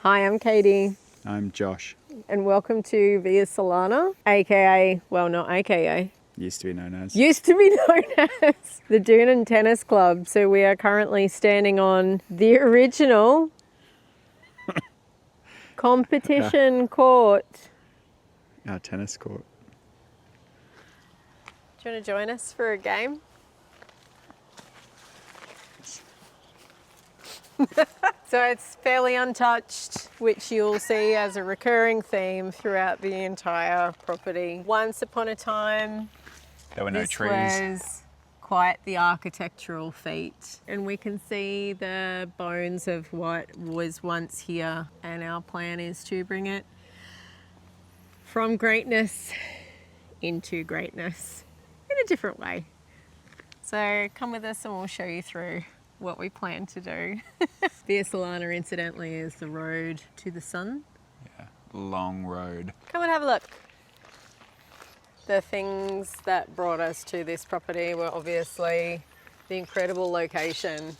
Hi, I'm Katie. I'm Josh. And welcome to Via Solana, aka, well, not aka, Used to be known as. used to be known as the Doonan Tennis Club. So we are currently standing on the original competition court. Our tennis court. Do you want to join us for a game? So it's fairly untouched, which you'll see as a recurring theme throughout the entire property. Once upon a time, There were no this trees. was quite the architectural feat. And we can see the bones of what was once here. And our plan is to bring it from greatness into greatness in a different way. So come with us and we'll show you through what we plan to do. Via Solana, incidentally, is the road to the sun. Yeah, long road. Come and have a look. The things that brought us to this property were obviously the incredible location.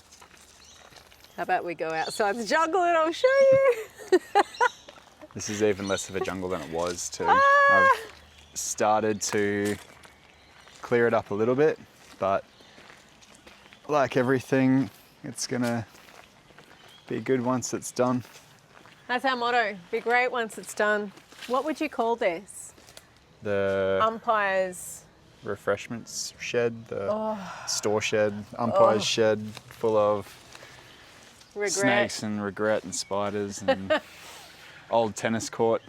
How about we go outside the jungle and I'll show you? This is even less of a jungle than it was too. I've started to clear it up a little bit, but like everything, it's gonna be good once it's done. That's our motto. Be great once it's done. What would you call this? The Umpires. refreshments shed, the store shed, umpire's shed full of Regret. snakes and regret and spiders and old tennis court.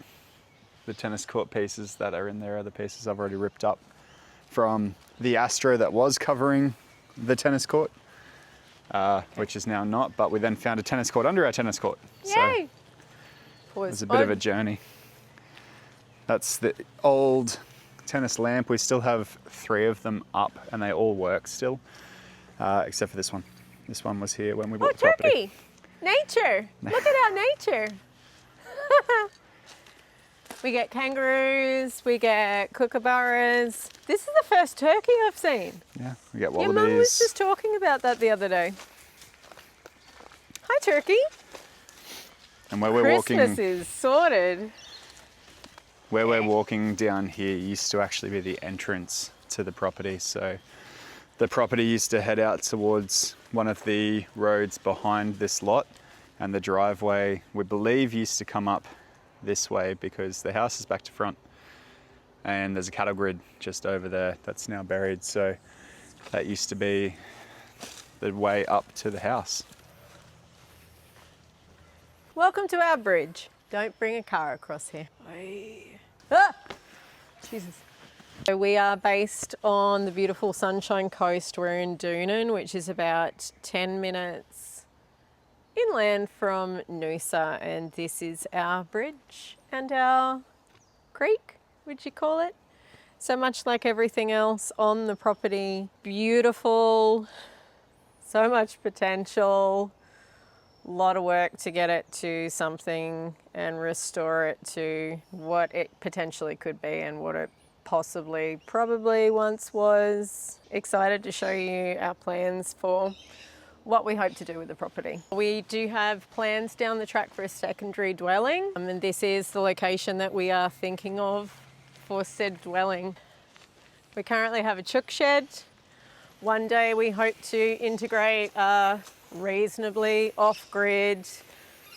The tennis court pieces that are in there are the pieces I've already ripped up from the Astro that was covering the tennis court, which is now not, but we then found a tennis court under our tennis court. Yay! So it was a bit of a journey. That's the old tennis lamp. We still have 3 of them up and they all work still, except for this one. This one was here when we bought the property. Turkey! Nature! Look at our nature! We get kangaroos, we get kookaburras. This is the first turkey I've seen. Yeah, we get Your wallabies. mum was just talking about that the other day. Hi, turkey. And where we're Christmas walking, is sorted. where we're walking down here used to actually be the entrance to the property. So the property used to head out towards one of the roads behind this lot, and the driveway, we believe, used to come up this way because the house is back to front and there's a cattle grid just over there that's now buried. So that used to be the way up to the house. Welcome to our bridge. Don't bring a car across here. Ah! Jesus. So we are based on the beautiful Sunshine Coast. We're in Doonan, which is about 10 minutes inland from Noosa, and this is our bridge and our creek, would you call it? So much like everything else on the property, beautiful, so much potential, a lot of work to get it to something and restore it to what it potentially could be and what it possibly, probably once was. Excited to show you our plans for what we hope to do with the property. We do have plans down the track for a secondary dwelling, and this is the location that we are thinking of for said dwelling. We currently have a chook shed. One day we hope to integrate a reasonably off-grid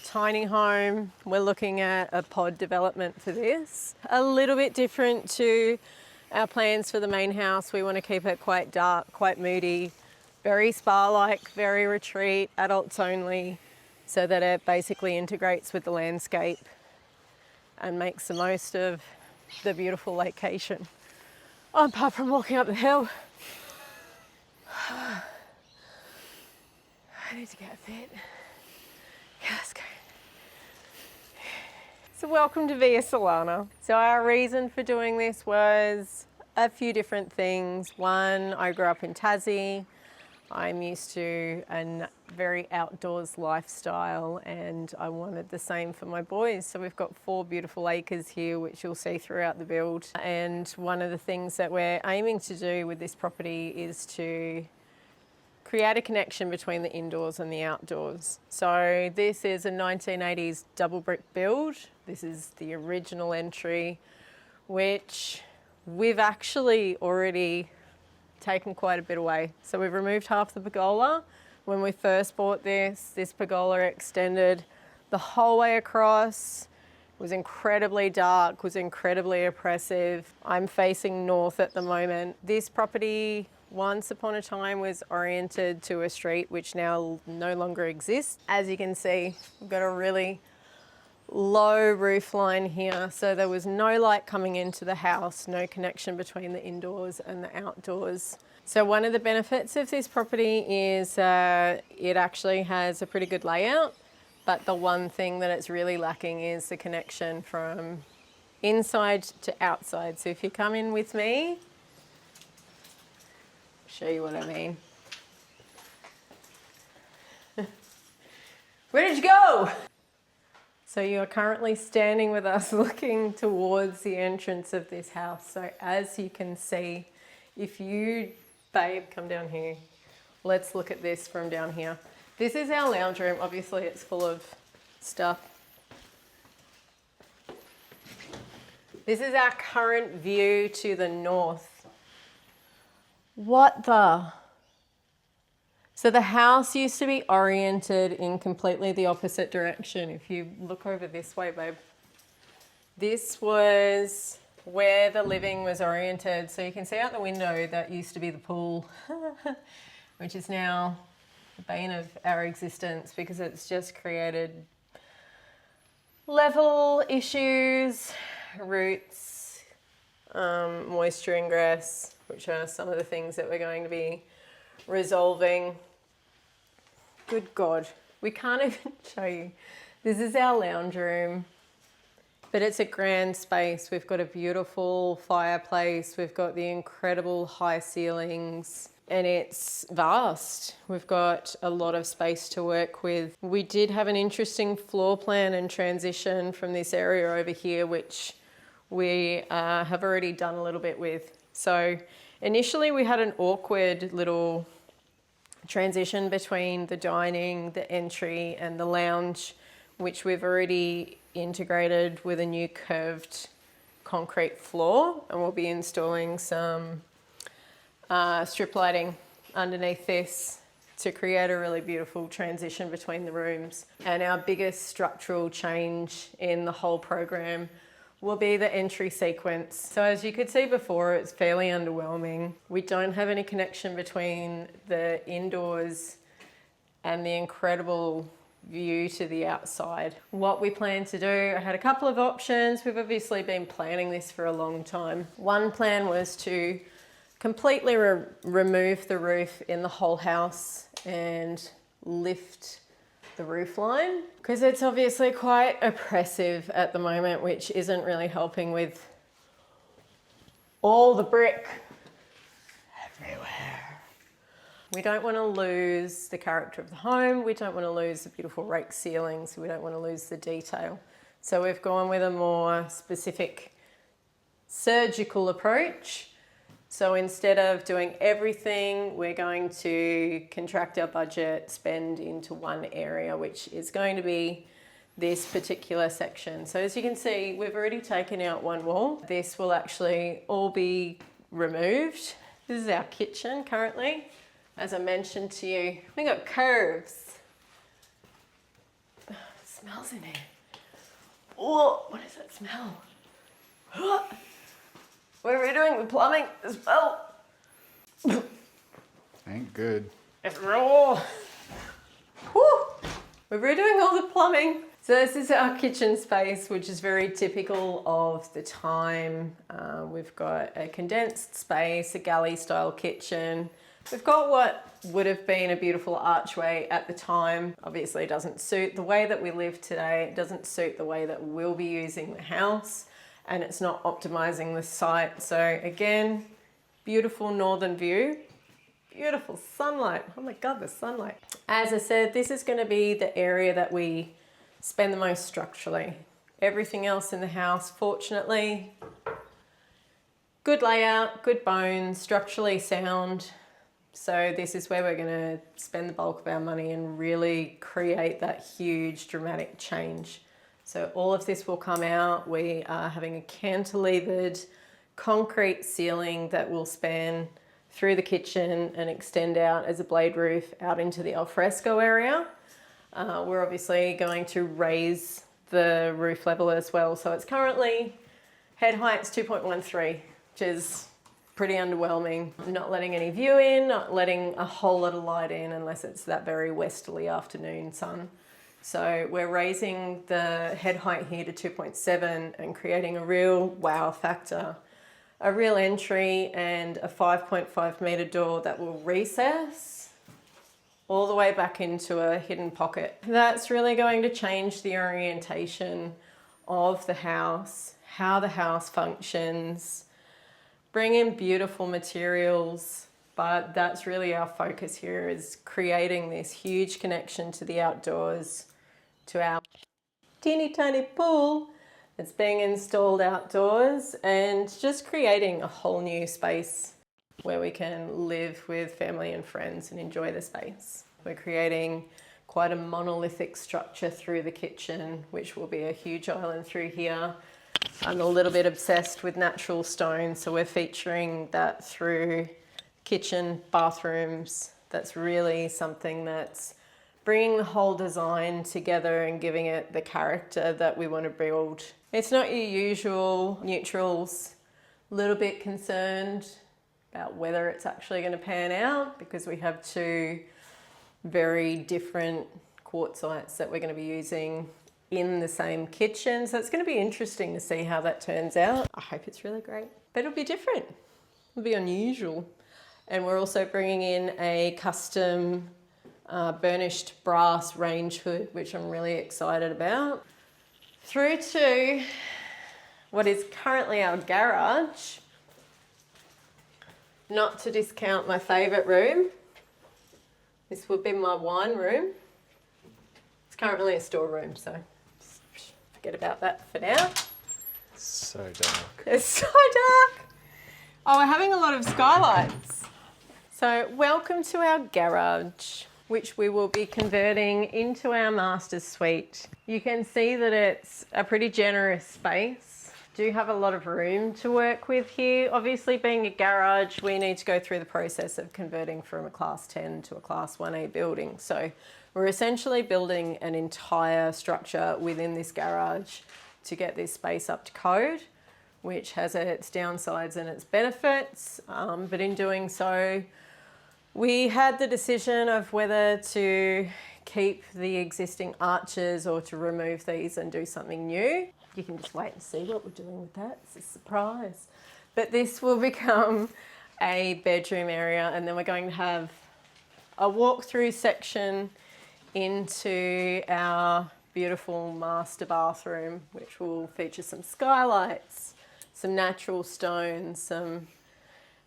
tiny home. We're looking at a pod development for this. A little bit different to our plans for the main house. We want to keep it quite dark, quite moody, very spa-like, very retreat, adults only, so that it basically integrates with the landscape and makes the most of the beautiful location. Oh, apart from walking up the hill. I need to get fit. Yeah, let's go. So welcome to Via Solana. So our reason for doing this was a few different things. One, I grew up in Tassie. I'm used to a very outdoors lifestyle and I wanted the same for my boys. So we've got 4 beautiful acres here, which you'll see throughout the build. And one of the things that we're aiming to do with this property is to create a connection between the indoors and the outdoors. So this is a 1980s double brick build. This is the original entry, which we've actually already taken quite a bit away. So we've removed half the pergola. When we first bought this pergola extended the whole way across. It was incredibly dark, was incredibly oppressive. I'm facing north at the moment. This property once upon a time was oriented to a street which now no longer exists. As you can see, we've got a really low roof line here, so there was no light coming into the house, no connection between the indoors and the outdoors. So one of the benefits of this property is it actually has a pretty good layout, but the one thing that it's really lacking is the connection from inside to outside. So if you come in with me, show you what I mean. Where did you go? So you are currently standing with us looking towards the entrance of this house. So as you can see, if you, babe, come down here. Let's look at this from down here. This is our lounge room. Obviously it's full of stuff. This is our current view to the north. What the? So the house used to be oriented in completely the opposite direction. If you look over this way, babe, this was where the living was oriented. So you can see out the window that used to be the pool, which is now the bane of our existence because it's just created level issues, roots, moisture ingress, which are some of the things that we're going to be resolving. Good God, we can't even show you. This is our lounge room, but it's a grand space. We've got a beautiful fireplace. We've got the incredible high ceilings and it's vast. We've got a lot of space to work with. We did have an interesting floor plan and transition from this area over here, which we have already done a little bit with. So initially we had an awkward little transition between the dining, the entry and the lounge, which we've already integrated with a new curved concrete floor, and we'll be installing some strip lighting underneath this to create a really beautiful transition between the rooms. And our biggest structural change in the whole program will be the entry sequence. So as you could see before, it's fairly underwhelming. We don't have any connection between the indoors and the incredible view to the outside. What we plan to do, I had a couple of options. We've obviously been planning this for a long time. One plan was to completely remove the roof in the whole house and lift the roof line, because it's obviously quite oppressive at the moment, which isn't really helping with all the brick everywhere. We don't want to lose the character of the home. We don't want to lose the beautiful rake ceilings. We don't want to lose the detail. So we've gone with a more specific surgical approach. So instead of doing everything, we're going to contract our budget, spend into one area, which is going to be this particular section. So as you can see, we've already taken out one wall. This will actually all be removed. This is our kitchen currently. As I mentioned to you, we got curves. It smells in here. Oh, what is that smell? What are we doing with plumbing as well? Ain't good. It's raw. Whew. We're redoing all the plumbing. So this is our kitchen space, which is very typical of the time. We've got a condensed space, a galley style kitchen. We've got what would have been a beautiful archway at the time. Obviously it doesn't suit the way that we live today. It doesn't suit the way that we'll be using the house, and it's not optimizing the site. So again, beautiful northern view, beautiful sunlight. Oh my God, the sunlight. As I said, this is going to be the area that we spend the most structurally. Everything else in the house, fortunately, good layout, good bones, structurally sound. So this is where we're going to spend the bulk of our money and really create that huge dramatic change. So all of this will come out. We are having a cantilevered concrete ceiling that will span through the kitchen and extend out as a blade roof out into the alfresco area. We're obviously going to raise the roof level as well. So it's currently head height's 2.13, which is pretty underwhelming. Not letting any view in, not letting a whole lot of light in unless it's that very westerly afternoon sun. So we're raising the head height here to 2.7 and creating a real wow factor. A real entry and a 5.5 metre door that will recess all the way back into a hidden pocket. That's really going to change the orientation of the house, how the house functions, bring in beautiful materials, but that's really our focus here, is creating this huge connection to the outdoors, to our teeny tiny pool that's being installed outdoors, and just creating a whole new space where we can live with family and friends and enjoy the space. We're creating quite a monolithic structure through the kitchen, which will be a huge island through here. I'm a little bit obsessed with natural stone, so we're featuring that through kitchen, bathrooms. That's really something that's bringing the whole design together and giving it the character that we want to build. It's not your usual neutrals. A little bit concerned about whether it's actually going to pan out because we have two very different quartzites that we're going to be using in the same kitchen. So it's going to be interesting to see how that turns out. I hope it's really great, but it'll be different. It'll be unusual. And we're also bringing in a custom burnished brass range hood, which I'm really excited about. Through to what is currently our garage. Not to discount my favourite room. This would be my wine room. It's currently a storeroom, so forget about that for now. So dark. It's so dark. Oh, we're having a lot of skylights. So welcome to our garage, which we will be converting into our master suite. You can see that it's a pretty generous space. Do have a lot of room to work with here. Obviously, being a garage, we need to go through the process of converting from a class 10 to a class 1A building. So we're essentially building an entire structure within this garage to get this space up to code, which has its downsides and its benefits. But in doing so, we had the decision of whether to keep the existing arches or to remove these and do something new. You can just wait and see what we're doing with that. It's a surprise. But this will become a bedroom area, and then we're going to have a walk-through section into our beautiful master bathroom, which will feature some skylights, some natural stones, some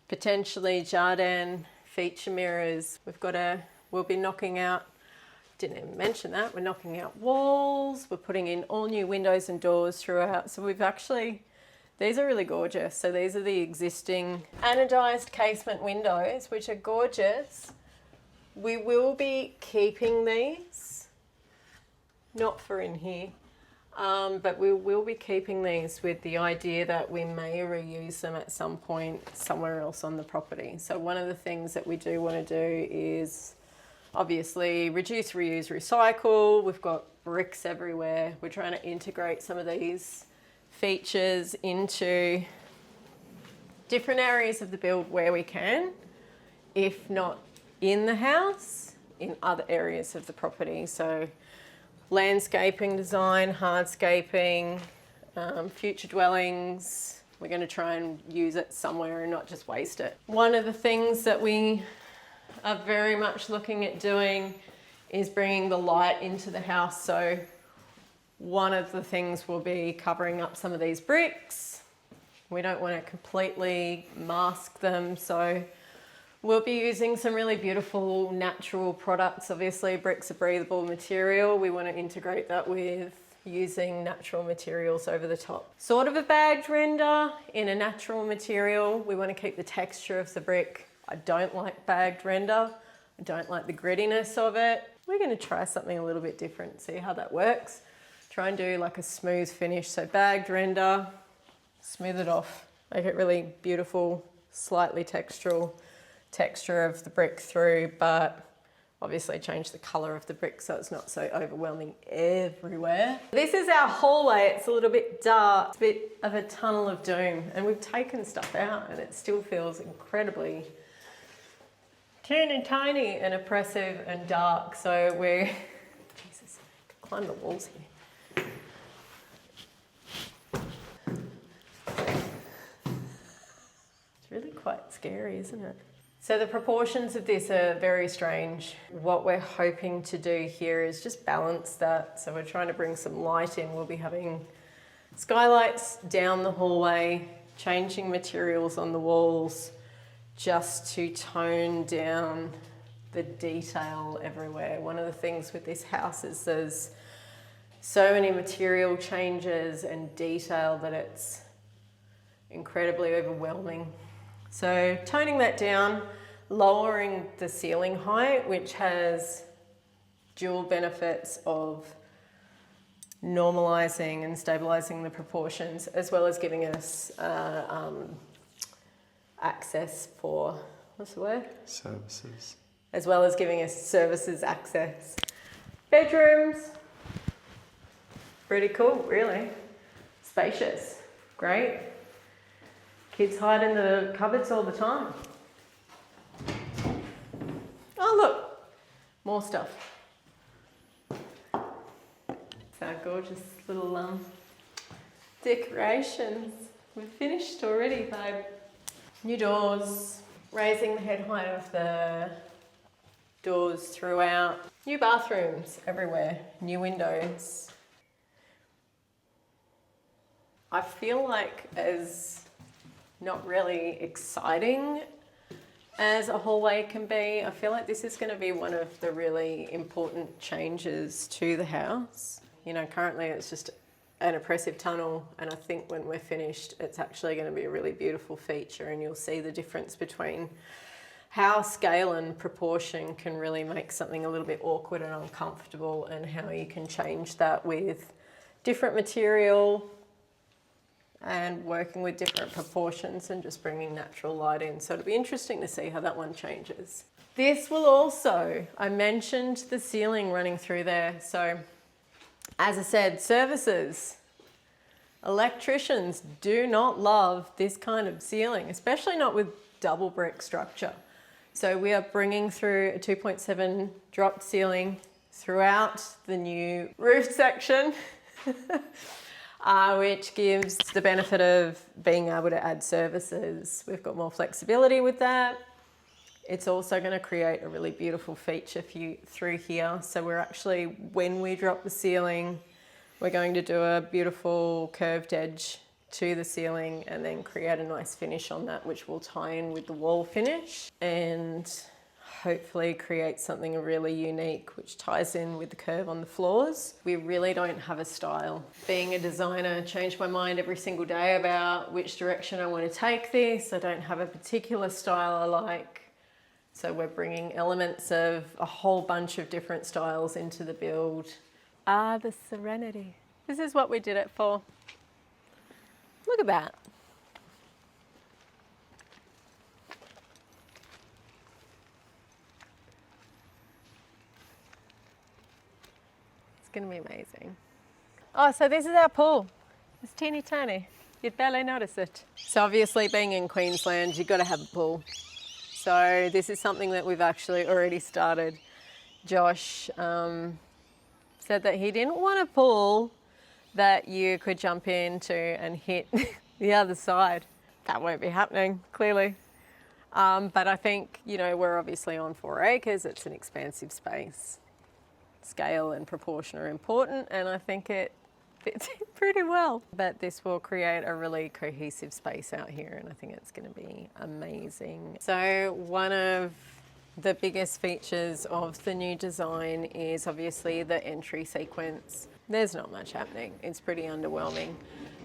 potentially Jardin feature mirrors. We'll be knocking out, didn't even mention that, we're knocking out walls, we're putting in all new windows and doors throughout. So these are really gorgeous. So these are the existing anodized casement windows, which are gorgeous. We will be keeping these, not for in here, but we will be keeping these with the idea that we may reuse them at some point somewhere else on the property. So one of the things that we do want to do is obviously reduce, reuse, recycle. We've got bricks everywhere. We're trying to integrate some of these features into different areas of the build where we can, if not in the house, in other areas of the property. So landscaping design, hardscaping, future dwellings. We're going to try and use it somewhere and not just waste it. One of the things that we are very much looking at doing is bringing the light into the house. So one of the things will be covering up some of these bricks. We don't want to completely mask them, so we'll be using some really beautiful natural products. Obviously, brick's a breathable material. We want to integrate that with using natural materials over the top. Sort of a bagged render in a natural material. We want to keep the texture of the brick I don't like bagged render. I don't like the grittiness of it. We're gonna try something a little bit different, see how that works. Try and do like a smooth finish. So bagged render, smooth it off, make it really beautiful, slightly textural texture of the brick through, but obviously change the color of the brick so it's not so overwhelming everywhere. This is our hallway. It's a little bit dark. It's a bit of a tunnel of doom, and we've taken stuff out and it still feels incredibly teeny tiny and oppressive and dark. So we're, Jesus, climb the walls here. It's really quite scary, isn't it? So the proportions of this are very strange. What we're hoping to do here is just balance that. So we're trying to bring some light in. We'll be having skylights down the hallway, changing materials on the walls just to tone down the detail everywhere. One of the things with this house is there's so many material changes and detail that it's incredibly overwhelming. So toning that down, lowering the ceiling height, which has dual benefits of normalizing and stabilizing the proportions, as well as giving us access for, what's the word? Services. As well as giving us services access. Bedrooms, pretty cool, really. Spacious, great. Kids hide in the cupboards all the time. Oh look, more stuff. It's our gorgeous little decorations. We've finished already, babe. New doors, raising the head height of the doors throughout. New bathrooms everywhere, new windows. I feel like as not really exciting as a hallway can be, I feel like this is going to be one of the really important changes to the house. You know, currently it's just an oppressive tunnel, and I think when we're finished it's actually going to be a really beautiful feature, and you'll see the difference between how scale and proportion can really make something a little bit awkward and uncomfortable, and how you can change that with different material and working with different proportions and just bringing natural light in. So it'll be interesting to see how that one changes. This will also, I mentioned the ceiling running through there. So as I said, services, electricians do not love this kind of ceiling, especially not with double brick structure. So we are bringing through a 2.7 drop ceiling throughout the new roof section. Which gives the benefit of being able to add services. We've got more flexibility with that. It's also going to create a really beautiful feature through here. So we're actually, when we drop the ceiling, we're going to do a beautiful curved edge to the ceiling and then create a nice finish on that, which will tie in with the wall finish and hopefully create something really unique which ties in with the curve on the floors. We really don't have a style. Being a designer, I change my mind every single day about which direction I want to take this. I don't have a particular style I like. So we're bringing elements of a whole bunch of different styles into the build. The serenity. This is what we did it for. Look at that. Going to be amazing. Oh, so this is our pool. It's teeny tiny. You'd barely notice it. So obviously being in Queensland, you've got to have a pool. So this is something that we've actually already started. Josh said that he didn't want a pool that you could jump into and hit the other side. That won't be happening, clearly. But I think, you know, we're obviously on 4 acres. It's an expansive space. Scale and proportion are important, and I think it fits in pretty well. But this will create a really cohesive space out here, and I think it's going to be amazing. So one of the biggest features of the new design is obviously the entry sequence. There's not much happening. It's pretty underwhelming.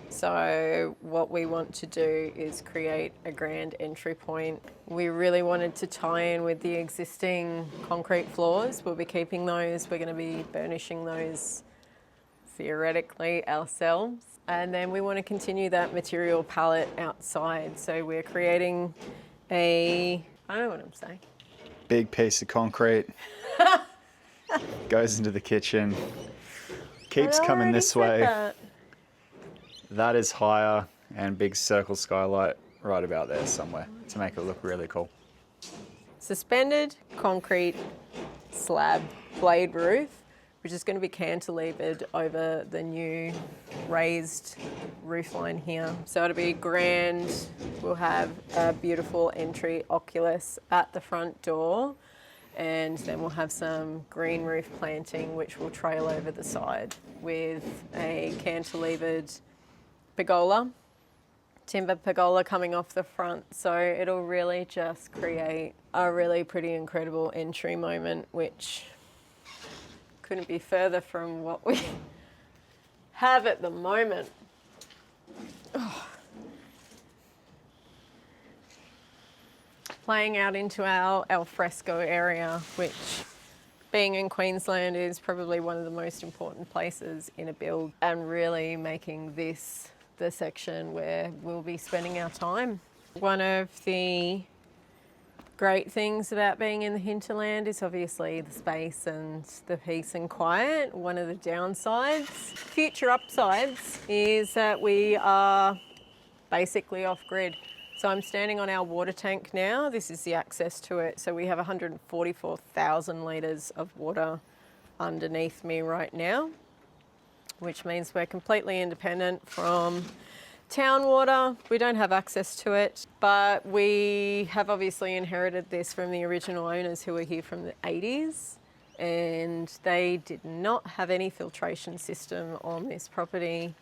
So what we want to do is create a grand entry point. We really wanted to tie in with the existing concrete floors. We'll be keeping those. We're going to be burnishing those theoretically ourselves. And then we want to continue that material palette outside. So we're creating I don't know what I'm saying. Big piece of concrete. Goes into the kitchen. Keeps coming this way. That is higher, and big circle skylight right about there somewhere to make it look really cool. Suspended concrete slab blade roof, which is going to be cantilevered over the new raised roof line here. So it'll be grand. We'll have a beautiful entry oculus at the front door, and then we'll have some green roof planting which will trail over the side with a cantilevered pergola, timber pergola coming off the front. So it'll really just create a really pretty incredible entry moment, which couldn't be further from what we have at the moment. Oh. Playing out into our al fresco area, which being in Queensland is probably one of the most important places in a build, and really making this the section where we'll be spending our time. One of the great things about being in the hinterland is obviously the space and the peace and quiet. One of the downsides, future upsides, is that we are basically off grid. So I'm standing on our water tank now. This is the access to it. So we have 144,000 litres of water underneath me right now, which means we're completely independent from town water. We don't have access to it, but we have obviously inherited this from the original owners who were here from the 80s, and they did not have any filtration system on this property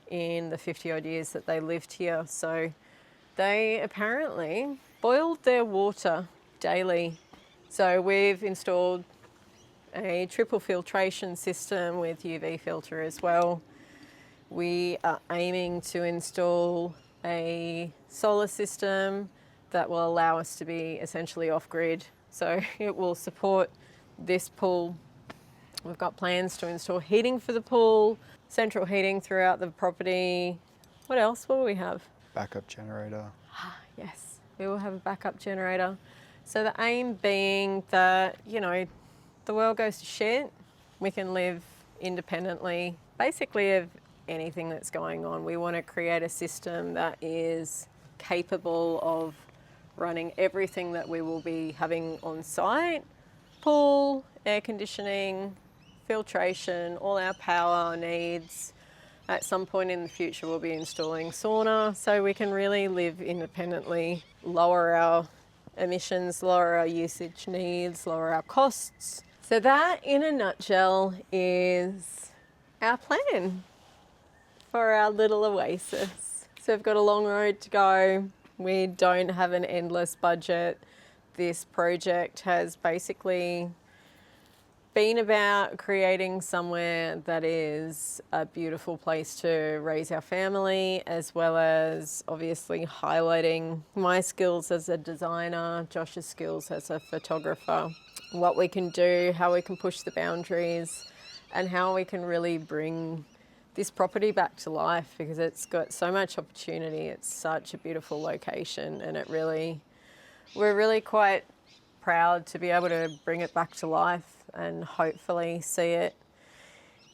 in the 50 odd years that they lived here. So they apparently boiled their water daily. So we've installed a triple filtration system with UV filter as well. We are aiming to install a solar system that will allow us to be essentially off-grid. So it will support this pool. We've got plans to install heating for the pool, central heating throughout the property. What else will we have? Backup generator. Yes, we will have a backup generator. So the aim being that, you know, the world goes to shit, we can live independently, basically of anything that's going on. We want to create a system that is capable of running everything that we will be having on site: pool, air conditioning, filtration, all our power needs. At some point in the future, we'll be installing sauna, so we can really live independently, lower our emissions, lower our usage needs, lower our costs. So that, in a nutshell, is our plan for our little oasis. So we've got a long road to go. We don't have an endless budget. This project has basically been about creating somewhere that is a beautiful place to raise our family, as well as obviously highlighting my skills as a designer, Josh's skills as a photographer, what we can do, how we can push the boundaries, and how we can really bring this property back to life, because it's got so much opportunity. It's such a beautiful location, and we're really quite proud to be able to bring it back to life and hopefully see it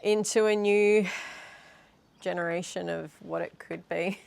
into a new generation of what it could be.